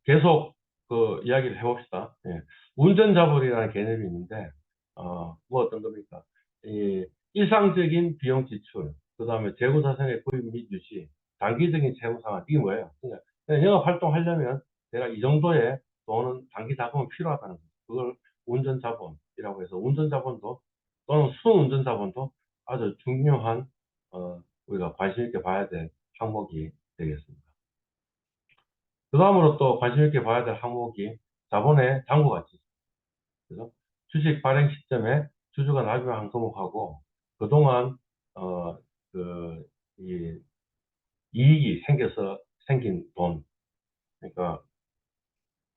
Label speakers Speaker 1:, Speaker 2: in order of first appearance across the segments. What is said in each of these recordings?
Speaker 1: 계속 그 이야기를 해봅시다. 예. 운전자본이라는 개념이 있는데, 뭐 어떤 겁니까? 이 일상적인 비용 지출, 그 다음에 재고자산의 구입 및 유지, 단기적인 채무 상환, 이게 뭐예요? 그냥 영업 활동하려면 내가 이 정도의 돈은 단기 자금은 필요하다는 거죠. 그걸 운전자본이라고 해서 운전자본도 또는 순운전자본도 아주 중요한 우리가 관심 있게 봐야 될 항목이 되겠습니다. 그 다음으로 또 관심 있게 봐야 될 항목이 자본의 잔고 가치. 그죠? 주식 발행 시점에 주주가 납입한 금액하고 그동안 어, 그, 이, 이익이 생겨서 생긴 돈. 그러니까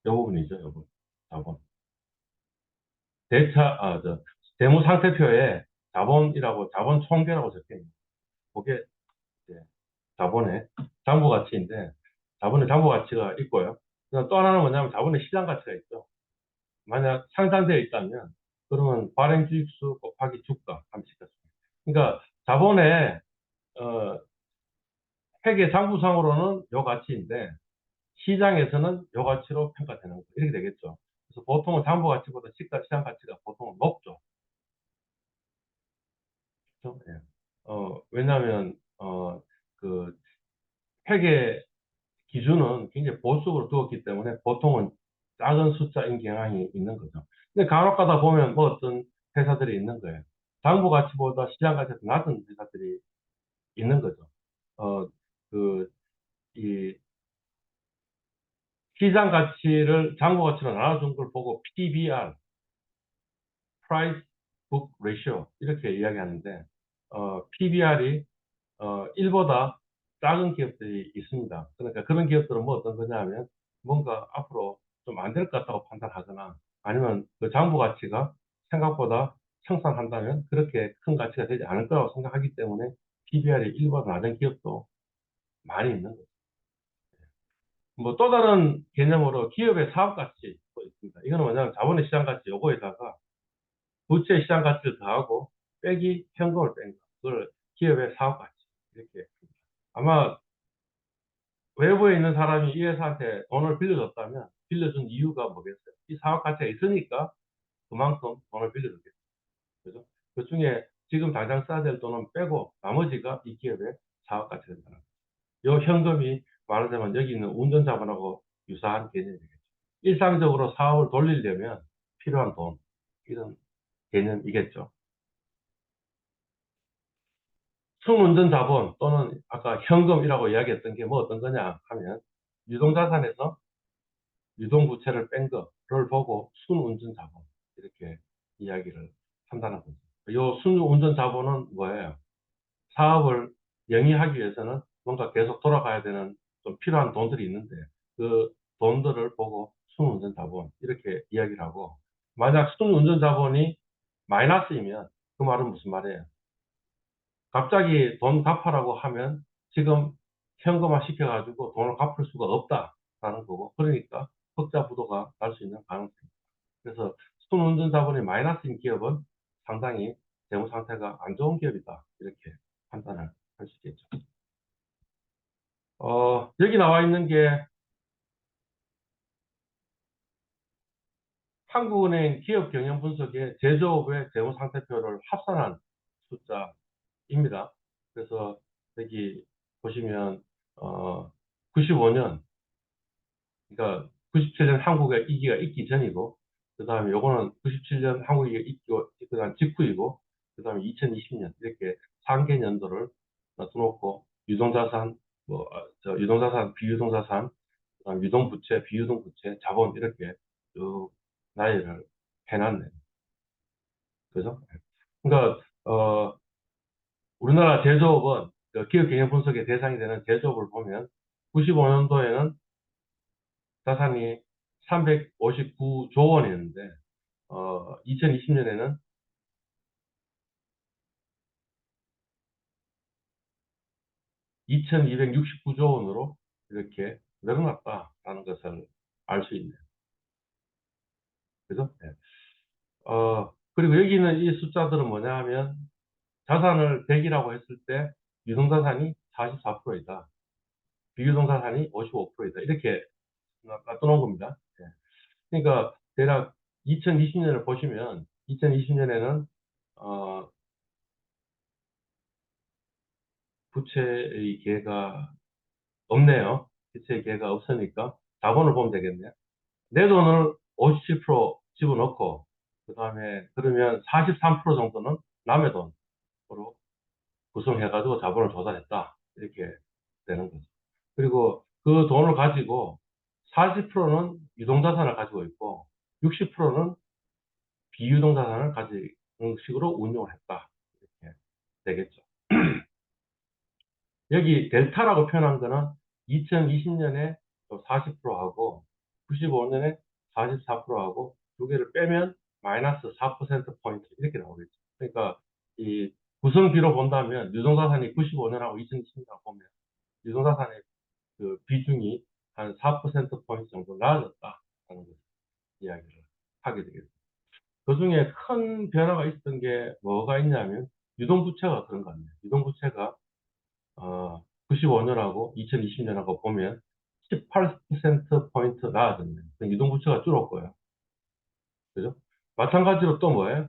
Speaker 1: 이 부분이죠, 이 부분. 자본. 재무상태표에 자본이라고, 자본 총계라고 적혀 있는. 그게 이제 자본의 잔고 가치인데, 자본의 잔고 가치가 있고요. 그다음 또 하나는 뭐냐면 자본의 시장 가치가 있죠. 만약 상산되어 있다면, 그러면 발행 주입수 곱하기 주가 하면 되겠습니다. 그러니까 자본의 어, 회계 장부상으로는 요 가치인데 시장에서는 요 가치로 평가되는 거 이렇게 되겠죠. 그래서 보통은 장부 가치보다 시장 가치가 보통은 높죠. 그렇죠? 예. 왜냐하면 그 회계 기준은 굉장히 보수적으로 두었기 때문에 보통은 작은 숫자인 경향이 있는 거죠. 근데 간혹 가다 보면 뭐 어떤 회사들이 있는 거예요. 장부 가치보다 시장 가치가 더 낮은 회사들이 있는 거죠. 어, 그, 이, 시장 가치를 장부 가치로 나눠준 걸 보고 PBR, Price Book Ratio, 이렇게 이야기하는데, PBR이, 1보다 작은 기업들이 있습니다. 그러니까 그런 기업들은 뭐 어떤 거냐 하면, 뭔가 앞으로 좀 안 될 것 같다고 판단하거나, 아니면 그 장부 가치가 생각보다 청산한다면 그렇게 큰 가치가 되지 않을 거라고 생각하기 때문에 PBR이 1보다 낮은 기업도 많이 있는 거죠. 뭐 또 다른 개념으로 기업의 사업 가치도 있습니다. 이거는 뭐냐면 자본의 시장 가치 요거에다가 부채 시장 가치를 더하고 빼기 현금을 뺀 거. 그걸 기업의 사업 가치. 이렇게. 아마 외부에 있는 사람이 이 회사한테 돈을 빌려줬다면 빌려준 이유가 뭐겠어요? 이 사업 가치가 있으니까 그만큼 돈을 빌려줬겠죠. 그죠? 그 중에 지금 당장 써야 될 돈은 빼고 나머지가 이 기업의 사업 가치가 된다는 거죠. 이 현금이 말하자면 여기 있는 운전자본하고 유사한 개념이 되겠죠. 일상적으로 사업을 돌리려면 필요한 돈, 이런 개념이겠죠. 순운전 자본 또는 아까 현금이라고 이야기했던 게 뭐 어떤 거냐 하면 유동자산에서 유동부채를 뺀 거를 보고 순운전 자본 이렇게 이야기를 한다는 거죠. 이 순운전 자본은 뭐예요? 사업을 영위하기 위해서는 뭔가 계속 돌아가야 되는 좀 필요한 돈들이 있는데 그 돈들을 보고 순운전 자본 이렇게 이야기를 하고 만약 순운전 자본이 마이너스이면 그 말은 무슨 말이에요? 갑자기 돈 갚아라고 하면 지금 현금화 시켜가지고 돈을 갚을 수가 없다라는 거고 그러니까 흑자 부도가 날 수 있는 가능성이 있다. 그래서 순운전 자본이 마이너스인 기업은 상당히 재무 상태가 안 좋은 기업이다 이렇게 판단을 할 수 있겠죠. 여기 나와 있는 게 한국은행 기업 경영 분석의 제조업의 재무 상태표를 합산한 숫자입니다. 그래서 여기 보시면 95년 그러니까 97년 한국의 이기가 있기 전이고 그 다음에 요거는 97년 한국이 있고 그 다음 직후이고 그 다음에 2020년 이렇게 3개 년도를 놔두놓고 유동자산 유동자산 비유동자산 그다음 유동부채 비유동부채 자본 이렇게 쭉 나열을 해놨네요. 그죠? 그러니까 우리나라 제조업은 그 기업 경영 분석의 대상이 되는 제조업을 보면 95년도에는 자산이 359조 원이었는데 2020년에는 2269조 원으로 이렇게 늘어났다라는 것을 알 수 있네요. 그죠? 네. 그리고 여기는 이 숫자들은 뭐냐 하면 자산을 100이라고 했을 때 유동자산이 44%이다. 비유동자산이 55%이다. 이렇게 놔두는 겁니다. 예. 그러니까 대략 2020년을 보시면 2020년에는 부채의 기회가 없네요. 부채의 기회가 없으니까 자본을 보면 되겠네요. 내 돈을 57% 집어넣고 그다음에 그러면 43% 정도는 남의 돈으로 구성해가지고 자본을 조달했다. 이렇게 되는 거죠. 그리고 그 돈을 가지고 40%는 유동자산을 가지고 있고 60%는 비유동자산을 가지는 식으로 운용을 했다. 이렇게 되겠죠. 여기 델타라고 표현한 거는 2020년에 40%하고 95년에 44%하고 두 개를 빼면 마이너스 4%포인트 이렇게 나오겠죠. 그러니까 이 구성비로 본다면 유동자산이 95년하고 2020년하고 보면 유동자산의 그 비중이 한 4%포인트 정도 낮아졌다는 것을 이야기를 하게 되겠습니다. 그 중에 큰 변화가 있었던 게 뭐가 있냐면 유동부채가 그런 거 같네요. 유동부채가 95년하고 2020년하고 보면 18%포인트 나아졌네요. 유동부채가 줄었고요. 그죠? 마찬가지로 또 뭐예요?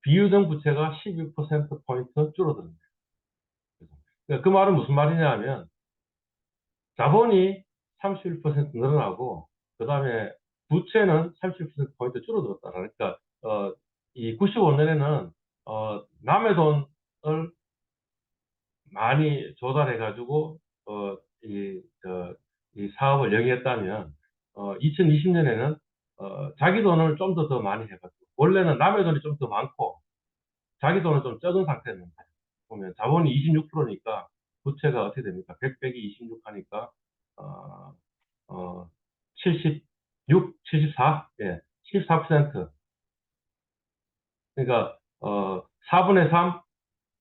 Speaker 1: 비유동 부채가 12%포인트 줄어들었네요. 그러니까 그 말은 무슨 말이냐 하면 자본이 31% 늘어나고 그 다음에 부채는 31%포인트 줄어들었다. 그러니까 이 95년에는 남의 돈을 많이 조달해가지고 이 사업을 영위했다면 2020년에는 자기 돈을 좀 더 많이 해가지고 원래는 남의 돈이 좀 더 많고 자기 돈은 좀 적은 상태였는데 보면 자본이 26%니까 부채가 어떻게 됩니까? 100 빼기 26 하니까 어, 76, 74, 예, 14%. 그러니까 4분의 3,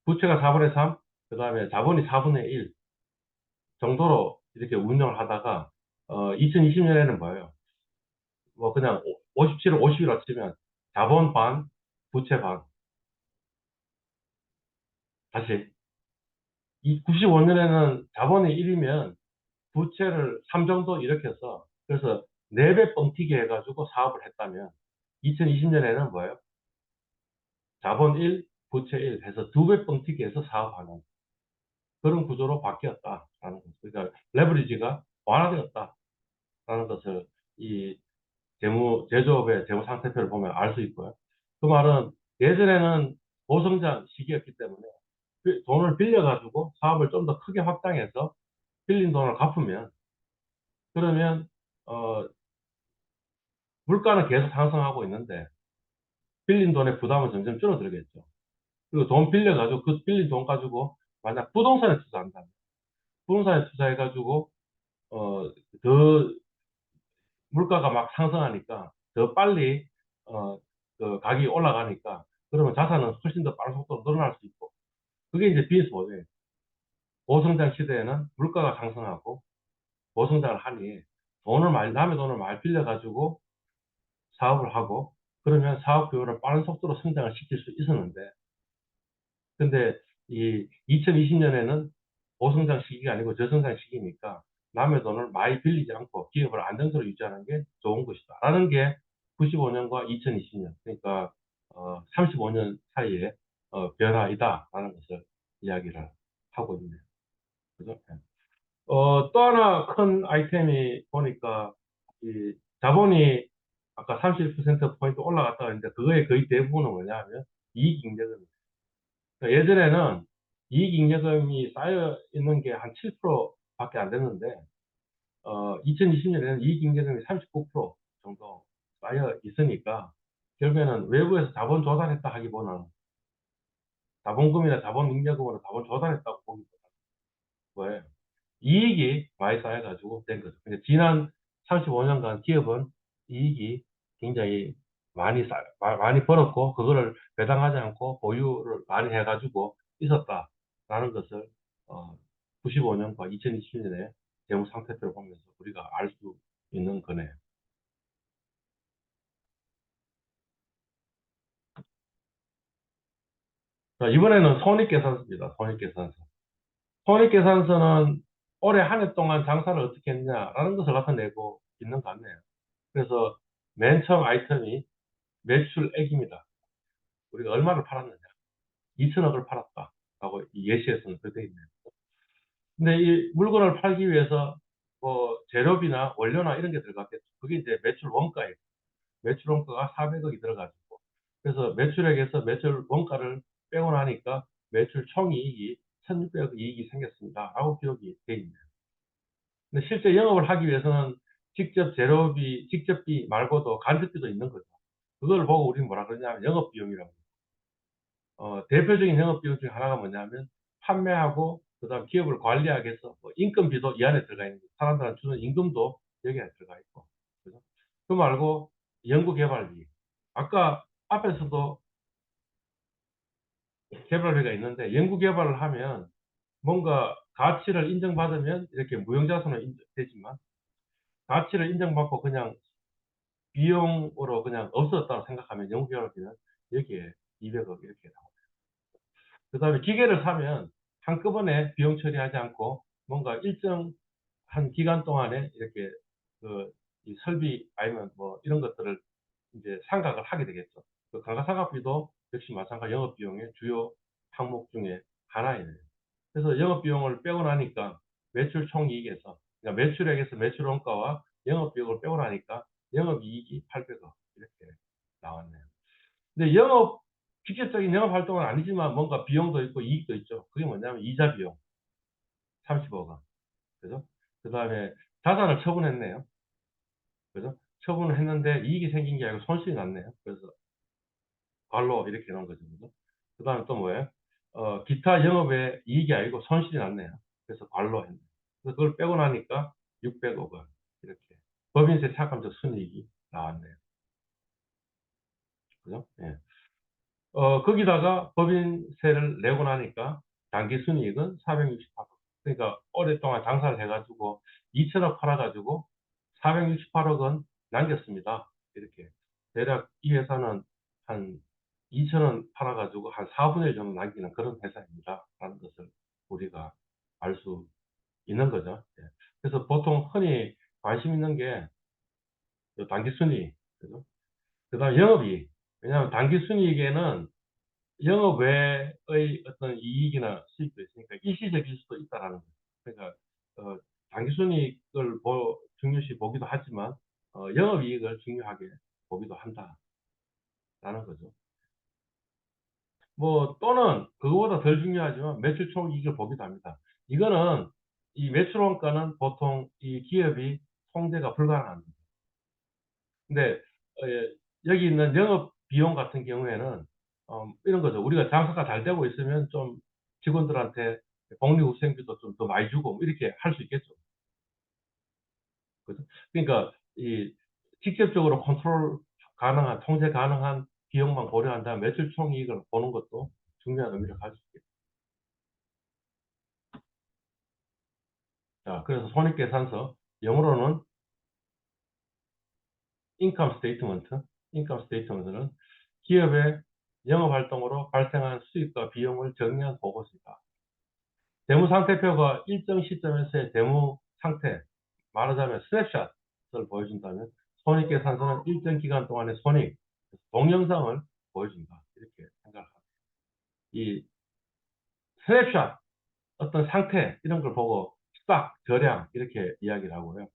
Speaker 1: 부채가 4분의 3, 그 다음에 자본이 4분의 1 정도로 이렇게 운영을 하다가 2020년에는 뭐예요? 뭐 그냥 57을 50이라 치면 자본 반, 부채 반. 다시 이 95년에는 자본이 1이면 부채를 3 정도 일으켜서 그래서 4배 뻥튀기 해가지고 사업을 했다면 2020년에는 뭐예요? 자본 1, 부채 1 해서 2배 뻥튀기 해서 사업하는 그런 구조로 바뀌었다라는 거죠. 그러니까 레버리지가 완화되었다라는 것을 이 제조업의 재무 상태표를 보면 알 수 있고요. 그 말은 예전에는 고성장 시기였기 때문에 돈을 빌려가지고 사업을 좀 더 크게 확장해서 빌린 돈을 갚으면 그러면 어, 물가는 계속 상승하고 있는데 빌린 돈의 부담은 점점 줄어들겠죠. 그리고 돈 빌려가지고 그 빌린 돈 가지고 만약 부동산에 투자한다. 부동산에 투자해가지고 어, 더 물가가 막 상승하니까 더 빨리 어, 그 가격이 올라가니까 그러면 자산은 훨씬 더 빠른 속도로 늘어날 수 있고 그게 이제 비즈니스 모델이에요. 고성장 시대에는 물가가 상승하고 고성장을 하니 남의 돈을 많이 빌려가지고 사업을 하고 그러면 사업 규모를 빠른 속도로 성장을 시킬 수 있었는데 근데 이 2020년에는 고성장 시기가 아니고 저성장 시기니까 남의 돈을 많이 빌리지 않고 기업을 안정적으로 유지하는 게 좋은 것이다. 라는 게 95년과 2020년, 그러니까 35년 사이에 변화이다라는 것을 이야기를 하고 있네요. 그죠? 네. 또 하나 큰 아이템이 보니까 이 자본이 아까 31%포인트 올라갔다 했는데 그거의 거의 대부분은 뭐냐 하면 이익잉여금입니다. 그러니까 예전에는 이익잉여금이 쌓여 있는 게 한 7%밖에 안 됐는데 2020년에는 이익잉여금이 39% 정도 쌓여 있으니까 결국에는 외부에서 자본 조달했다 하기보다는 자본금이나 자본잉여금으로 자본 조달했다고 보기보다 뭐예요? 이익이 많이 쌓여가지고 된 거죠. 그러니까 지난 35년간 기업은 이익이 굉장히 많이 벌었고, 그거를 배당하지 않고 보유를 많이 해가지고 있었다라는 것을, 95년과 2020년에 재무 상태표를 보면서 우리가 알 수 있는 거네요. 자, 이번에는 손익계산서입니다. 손익계산서. 손익계산서는 올해 한 해 동안 장사를 어떻게 했냐라는 것을 나타내고 있는 것 같네요. 그래서 맨 처음 아이템이 매출액입니다. 우리가 얼마를 팔았느냐. 2천억을 팔았다라고 이 예시에서는 그렇게 되어 있네요. 근데 이 물건을 팔기 위해서 뭐 재료비나 원료나 이런 게 들어갔겠죠. 그게 이제 매출 원가예요. 매출 원가가 400억이 들어가지고. 그래서 매출액에서 매출 원가를 빼고 나니까 매출 총이익이 1600억 이익이 생겼습니다. 라고 기록이 되어 있네요. 근데 실제 영업을 하기 위해서는 직접 재료비, 직접비 말고도 간접비도 있는 거죠. 그걸 보고 우리는 뭐라 그러냐면 영업비용이라고. 대표적인 영업비용 중에 하나가 뭐냐면 판매하고 그다음 기업을 관리하기 위해서 뭐 인건비도 이 안에 들어가 있는 거예요. 사람들한테 주는 임금도 여기 안에 들어가 있고. 그죠? 그 말고 연구개발비. 아까 앞에서도 개발비가 있는데 연구개발을 하면 뭔가 가치를 인정받으면 이렇게 무형자산으로 되지만 가치를 인정받고 그냥 비용으로 그냥 없었다고 생각하면 연구개발비는 여기에 200억 이렇게 나와요. 그 다음에 기계를 사면 한꺼번에 비용 처리하지 않고 뭔가 일정 한 기간 동안에 이렇게 그 이 설비 아니면 뭐 이런 것들을 이제 상각을 하게 되겠죠. 그 감가상각비도 역시 마찬가지 영업비용의 주요 항목 중에 하나예요. 그래서 영업비용을 빼고 나니까 매출 총이익에서 그러니까 매출액에서 매출원가와 영업비용을 빼고 나니까 영업이익이 800억 이렇게 나왔네요. 근데 직접적인 영업 활동은 아니지만 뭔가 비용도 있고 이익도 있죠. 그게 뭐냐면 이자 비용 30억 원. 그죠? 그 다음에 자산을 처분했네요. 그죠? 처분을 했는데 이익이 생긴 게 아니고 손실이 났네요. 그래서 관로 이렇게 놓은 거죠. 그죠? 그 다음에 또 뭐예요? 기타 영업에 이익이 아니고 손실이 났네요. 그래서 관로 했네요. 그래서 그걸 빼고 나니까 600억 원. 이렇게. 법인세 차감적 순이익이 나왔네요. 그죠? 예. 거기다가 법인세를 내고 나니까 당기순이익은 468억. 그러니까 오랫동안 장사를 해가지고 2천억 팔아가지고 468억은 남겼습니다. 이렇게. 대략 이 회사는 한 2천원 팔아가지고 한 4분의 1 정도 남기는 그런 회사입니다. 라는 것을 우리가 알 수 있는 거죠. 예. 그래서 보통 흔히 관심 있는 게 당기순이익. 그죠? 그 다음 영업이익. 왜냐하면 당기순이익에는 영업 외의 어떤 이익이나 수익도 있으니까 일시적일 수도 있다라는 거죠. 그러니까 당기순이익을 중요시 보기도 하지만 영업이익을 중요하게 보기도 한다라는 거죠. 뭐 또는 그거보다 덜 중요하지만 매출 총이익을 보기도 합니다. 이거는 이 매출 원가는 보통 이 기업이 통제가 불가능합니다. 근데 여기 있는 영업 비용 같은 경우에는 이런 거죠. 우리가 장사가 잘 되고 있으면 좀 직원들한테 복리후생비도 좀 더 많이 주고 뭐 이렇게 할 수 있겠죠. 그죠? 그러니까 이 직접적으로 컨트롤 가능한 통제 가능한 비용만 고려한다면 매출 총이익을 보는 것도 중요한 의미를 가질 수 있겠죠. 자, 그래서 손익계산서 영어로는 인컴 스테이트먼트, 인컴 스테이트먼트는 기업의 영업활동으로 발생한 수입과 비용을 정리한 보고서이다. 재무상태표가 일정 시점에서의 재무상태, 말하자면 스냅샷을 보여준다면 손익계산서는 일정 기간 동안의 손익, 동영상을 보여준다. 이렇게 생각합니다. 이 스냅샷, 어떤 상태 이런 걸 보고 스탁, 저량 이렇게 이야기를 하고요.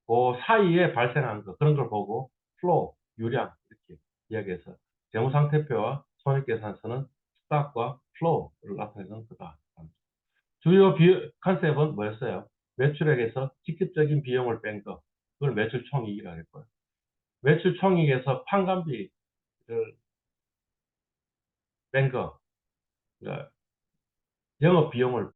Speaker 1: 그 사이에 발생한 거 그런 걸 보고 플로우, 유량 이렇게 이야기해서 재무상태표와 손익계산서는 스탁과 플로우를 나타내는 거다. 주요 컨셉은 뭐였어요? 매출액에서 직접적인 비용을 뺀 거. 그걸 매출총이익이라고 했고요. 매출총이익에서 판관비를 뺀 거. 그러니까 영업 비용을